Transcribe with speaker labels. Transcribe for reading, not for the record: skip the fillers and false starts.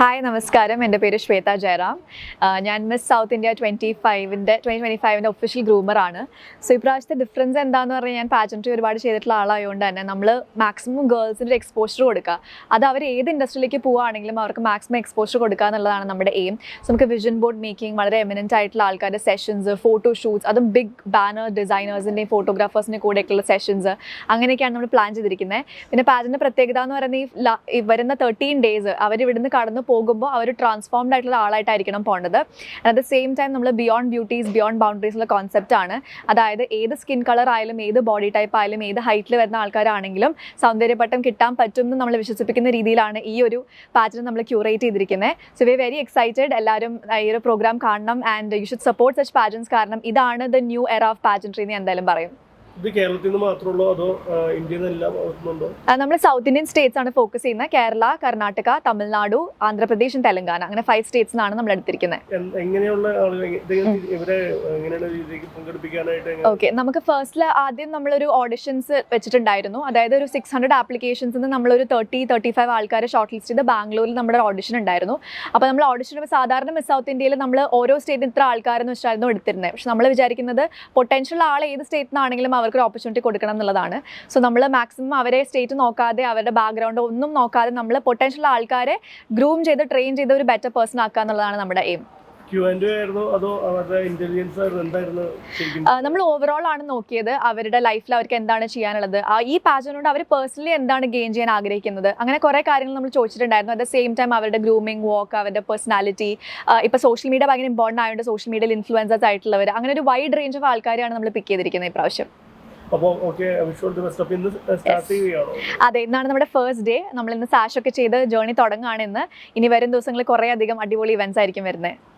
Speaker 1: Hi നമസ്കാരം, എൻ്റെ പേര് ശ്വേത ജയറാം. ഞാൻ മിസ് സൗത്ത് ഇന്ത്യ 2025 ഒഫീഷ്യൽ ഗ്രൂമറാണ്. സോ ഇപ്രാവശ്യത്തെ ഡിഫറൻസ് എന്താണെന്ന് പറഞ്ഞാൽ, ഞാൻ പാജൻട്രി ഒരുപാട് ചെയ്തിട്ടുള്ള ആളായതുകൊണ്ട് തന്നെ നമ്മൾ മാക്സിമം ഗേൾസിൻ്റെ ഒരു എക്സ്പോഷർ കൊടുക്കുക. അത് അവർ ഏത് ഇൻഡസ്ട്രിയിലേക്ക് പോവുകയാണെങ്കിലും അവർക്ക് മാക്സിമം എക്സ്പോഷർ കൊടുക്കുക എന്നുള്ളതാണ് നമ്മുടെ എയിം. സോ നമുക്ക് വിഷൻ ബോർഡ് മേക്കിംഗ്, വളരെ എമിനൻ്റ് ആയിട്ടുള്ള ആൾക്കാരുടെ സെഷൻസ്, ഫോട്ടോ ഷൂട്ട്സ്, അതും ബിഗ് ബാനർ ഡിസൈനേഴ്സിൻ്റെയും ഫോട്ടോഗ്രാഫേഴ്സിൻ്റെയും കൂടെയൊക്കെയുള്ള സെഷൻസ്, അങ്ങനെയൊക്കെയാണ് നമ്മൾ പ്ലാൻ ചെയ്തിരിക്കുന്നത്. പിന്നെ പാജൻ്റെ പ്രത്യേകത എന്ന് പറയുന്നത് ഈ വരുന്ന 13 ഡേയ്സ് അവരിവിടുന്ന് കടന്നു പോകുമ്പോൾ അവർ ട്രാൻസ്ഫോംഡ് ആയിട്ടുള്ള ആളായിട്ടായിരിക്കണം പോകേണ്ടത്. അറ്റ് ദ സെയിം ടൈം നമ്മൾ ബിയോണ്ട് ബ്യൂട്ടീസ് ബിയോണ്ട് ബൗണ്ടറീസ് ഉള്ള കോൺസെപ്റ്റ് ആണ്. അതായത് ഏത് സ്കിൻ കളർ ആയാലും, ഏത് ബോഡി ടൈപ്പ് ആയാലും, ഏത് ഹൈറ്റിൽ വരുന്ന ആൾക്കാരാണെങ്കിലും സൗന്ദര്യപട്ടം കിട്ടാൻ പറ്റും എന്ന് നമ്മൾ വിശ്വസിപ്പിക്കുന്ന രീതിയിലാണ് ഈ ഒരു പാറ്റേൺ നമ്മൾ ക്യൂറേറ്റ് ചെയ്തിരിക്കുന്നത്. So we very excited. എല്ലാവരും ഈ ഒരു പ്രോഗ്രാം കാണണം and you should support such pageants. കാരണം ഇതാണ് ദ ന്യൂ എറ ഓഫ് പാജൻട്രി എന്ന് എന്തായാലും പറയും.
Speaker 2: ഇത് കേരളത്തിൽ നിന്ന് മാത്രമല്ലോ അതോ ഇന്ത്യയിൽ നിന്നെല്ലാം എത്തുന്നുണ്ടോ?
Speaker 1: നമ്മൾ സൗത്ത് ഇന്ത്യൻ സ്റ്റേറ്റ്സ് ആണ് ഫോക്കസ് ചെയ്യുന്നത്. കേരള, കർണാടക, തമിഴ്നാടു, ആന്ധ്രാപ്രദേശ്, തെലങ്കാന, അങ്ങനെ 5 സ്റ്റേറ്റ്സിനാണ് നമ്മൾ എടുത്തിരിക്കുന്നത്.
Speaker 2: എങ്ങനെയുള്ള ആളുകൾ ഇവരെ എങ്ങനെയാണ് ഇതിലേക്ക് പങ്കെടുപ്പിക്കാനായിട്ട്?
Speaker 1: ഓക്കെ, നമുക്ക് ഫസ്റ്റിൽ ആദ്യം നമ്മളൊരു ഓഡിഷൻസ് വെച്ചിട്ടുണ്ടായിരുന്നു. അതായത് ഒരു 600 ആപ്ലിക്കേഷൻസിൽ നിന്ന് നമ്മളൊരു 30-35 ആൾക്കാരെ ഷോർട്ട് ലിസ്റ്റ് ചെയ്ത് ബാംഗ്ലൂരിൽ നമ്മുടെ ഓഡിഷൻ ഉണ്ടായിരുന്നു. അപ്പോൾ നമ്മൾ ഓഡിഷൻ സാധാരണ മിസ് സൗത്ത് ഇന്ത്യയിൽ നമ്മൾ ഓരോ സ്റ്റേറ്റിന് ഇത്ര ആൾക്കാരെന്ന് വെച്ചായിരുന്നു എടുത്തിരുന്നത്. പക്ഷെ നമ്മൾ വിചാരിക്കുന്നത് പൊട്ടൻഷ്യൽ ആൾ ഏത് സ്റ്റേറ്റിൽ നിന്നാണെങ്കിലും അവർക്ക് ഒരു ഓപ്പർച്യൂണിറ്റി കൊടുക്കണം എന്നുള്ളതാണ്. സോ നമ്മൾ മാക്സിമം അവരെ സ്റ്റേറ്റ് നോക്കാതെ, അവരുടെ ബാക്ക്ഗ്രൗണ്ട് ഒന്നും നോക്കാതെ നമ്മൾ പൊട്ടൻഷ്യൽ ആൾക്കാരെ ഗ്രൂം ചെയ്ത് ട്രെയിൻ ചെയ്ത് ഒരു ബെറ്റർ പേഴ്സൺ ആക്കുക എന്നുള്ളതാണ് നമ്മുടെ എയിം. നമ്മൾ ഓവറോൾ ആണ് നോക്കിയത്, അവരുടെ ലൈഫിൽ അവർക്ക് എന്താണ് ചെയ്യാനുള്ളത്, ഈ പാജനോട് അവർ പേഴ്സണലി എന്താണ് ഗെയിൻ ചെയ്യാൻ ആഗ്രഹിക്കുന്നത്, അങ്ങനെ കുറേ കാര്യങ്ങൾ നമ്മൾ ചോദിച്ചിട്ടുണ്ടായിരുന്നു. അറ്റ് ദ സെയിം ടൈം അവരുടെ ഗ്രൂമിങ്, വോക്ക്, അവരുടെ പേഴ്സണാലിറ്റി, ഇപ്പോൾ സോഷ്യൽ മീഡിയ ഭയങ്കര ഇമ്പോർട്ടൻ്റ് ആയതുകൊണ്ട് സോഷ്യൽ മീഡിയയിൽ ഇൻഫ്ലുവൻസേഴ്സ് ആയിട്ടുള്ളവർ, അങ്ങനെ ഒരു വൈഡ് റേഞ്ച് ഓഫ് ആൾക്കാരെയാണ് നമ്മൾ പിക്ക് ചെയ്തിരിക്കുന്നത് ഇപ്രാവശ്യം. അതെ, ഇന്നാണ് നമ്മുടെ ഫസ്റ്റ് ഡേ. നമ്മൾ ഇന്ന് സാഷ് ഒക്കെ ചെയ്ത് ജേർണി തുടങ്ങുകയാണ്. ഇനി വരും ദിവസങ്ങളിൽ കുറേ അധികം അടിപൊളി ഇവന്റ്സ് ആയിരിക്കും വരുന്നത്.